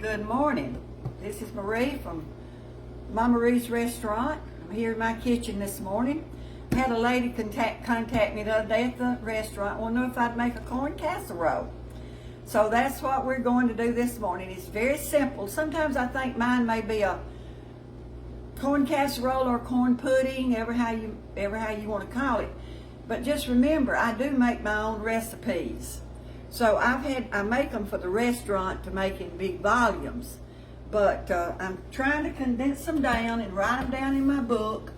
Good morning. This is Marie from Mama Marie's Restaurant. I'm here in my kitchen this morning. I had a lady contact me the other day at the restaurant, wanted to know if I'd make a corn casserole. So that's what we're going to do this morning. It's very simple. Sometimes I think mine may be a corn casserole or corn pudding, ever how you want to call it. But just remember, I do make my own recipes. So I make them for the restaurant to make in big volumes. But I'm trying to condense them down and write them down in my book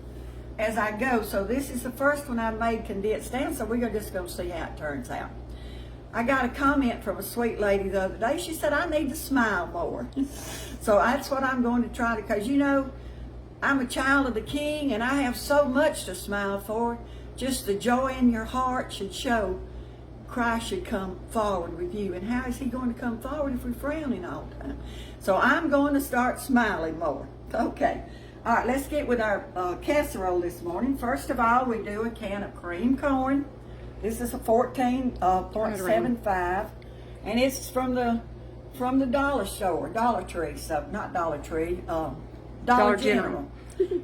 as I go. So this is the first one I made condensed down, so we're just going to see how it turns out. I got a comment from a sweet lady the other day. She said, I need to smile more. So that's what I'm going to try to, because you know, I'm a child of the King and I have so much to smile for. Just the joy in your heart should show Christ should come forward with you. And how is he going to come forward if we're frowning all the time? So I'm going to start smiling more. Okay. All right, let's get with our casserole this morning. First of all, we do a can of cream corn. This is a 14.75, and it's from the dollar store, Dollar Tree. So not Dollar Tree, Dollar General.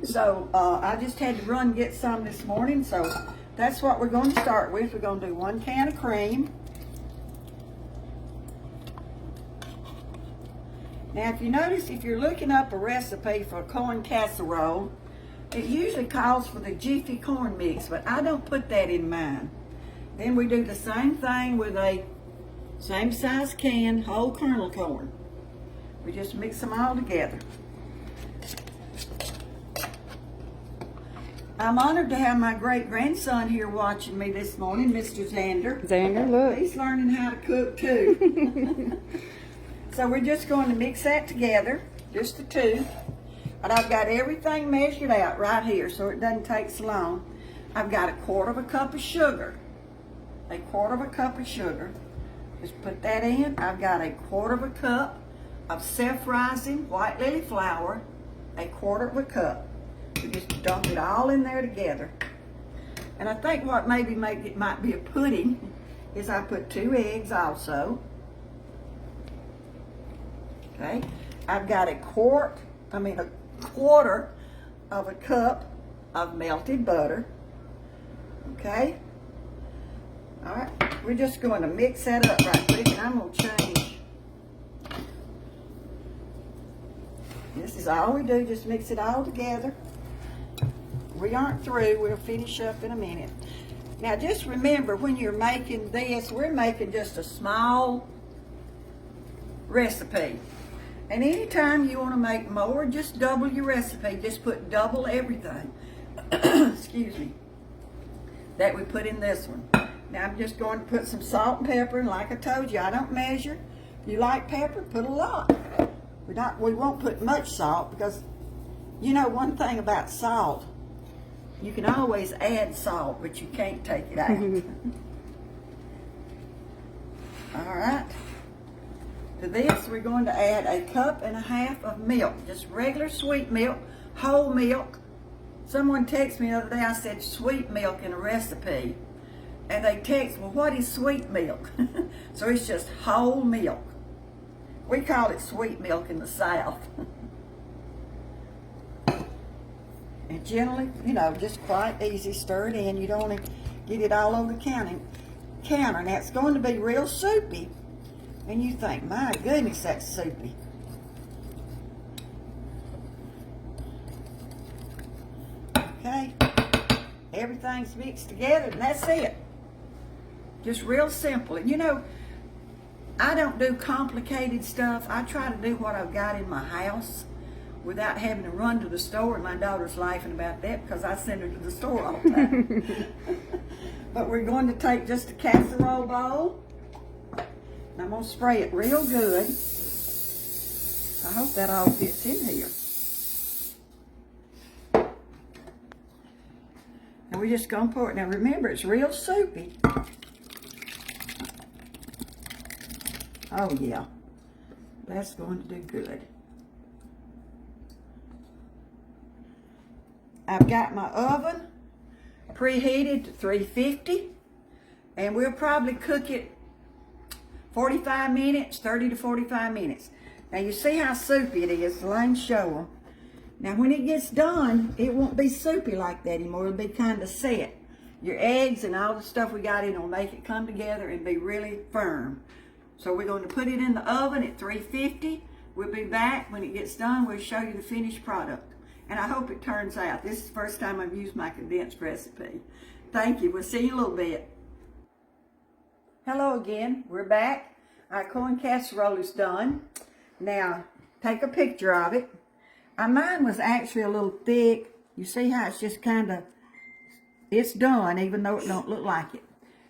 So I just had to run and get some this morning. So that's what we're going to start with. We're going to do 1 can of cream. Now, if you notice, if you're looking up a recipe for a corn casserole, it usually calls for the Jiffy corn mix, but I don't put that in mine. Then we do the same thing with a same size can whole kernel corn. We just mix them all together. I'm honored to have my great-grandson here watching me this morning, Mr. Xander. Xander, look. He's learning how to cook too. So we're just going to mix that together, just the two. But I've got everything measured out right here so it doesn't take so long. I've got 1/4 cup of sugar. 1/4 cup of sugar. Just put that in. I've got 1/4 cup of self-rising white lily flour. 1/4 cup. We just dump it all in there together. And I think what maybe make it might be a pudding is I put 2 eggs also. Okay. I've got 1/4 of a cup of melted butter. Okay. All right. We're just going to mix that up right quick, and I'm going to change. This is all we do, just mix it all together. We aren't through. We'll finish up in a minute. Now, just remember, when you're making this, we're making just a small recipe. And anytime you want to make more, just double your recipe. Just put double everything. Excuse me. That we put in this one. Now, I'm just going to put some salt and pepper. And like I told you, I don't measure. If you like pepper, put a lot. We won't put much salt because, you know, one thing about salt, you can always add salt, but you can't take it out. All right. To this, we're going to add 1.5 cups of milk, just regular sweet milk, whole milk. Someone texted me the other day, I said sweet milk in a recipe. And they text, well, what is sweet milk? So it's just whole milk. We call it sweet milk in the South. And generally, you know, just quite easy, stir it in. You don't want to get it all over the counter. Now, it's going to be real soupy. And you think, my goodness, that's soupy. Okay. Everything's mixed together, and that's it. Just real simple. And you know, I don't do complicated stuff. I try to do what I've got in my house without having to run to the store, and my daughter's laughing about that because I send her to the store all the time. But we're going to take just a casserole bowl, and I'm going to spray it real good. I hope that all fits in here. And we're just going to pour it. Now remember, it's real soupy. Oh yeah, that's going to do good. I've got my oven preheated to 350, and we'll probably cook it 45 minutes, 30 to 45 minutes. Now you see how soupy it is. Let me show them. Now when it gets done, it won't be soupy like that anymore. It'll be kind of set. Your eggs and all the stuff we got in will make it come together and be really firm. So we're going to put it in the oven at 350. We'll be back when it gets done. We'll show you the finished product. And I hope it turns out. This is the first time I've used my condensed recipe. Thank you. We'll see you in a little bit. Hello again. We're back. Our corn casserole is done. Now, take a picture of it. Mine was actually a little thick. You see how it's just kind of, it's done even though it don't look like it.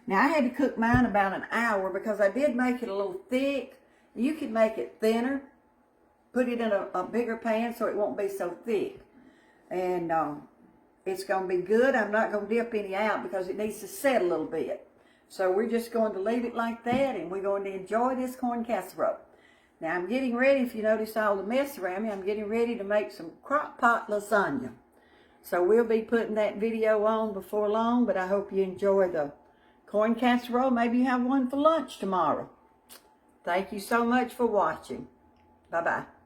Now, I had to cook mine about an hour because I did make it a little thick. You could make it thinner. Put it in a bigger pan so it won't be so thick. And it's going to be good. I'm not going to dip any out because it needs to set a little bit. So we're just going to leave it like that, and we're going to enjoy this corn casserole. Now I'm getting ready, if you notice all the mess around me, I'm getting ready to make some crock pot lasagna. So we'll be putting that video on before long, but I hope you enjoy the corn casserole. Maybe you have one for lunch tomorrow. Thank you so much for watching. Bye-bye.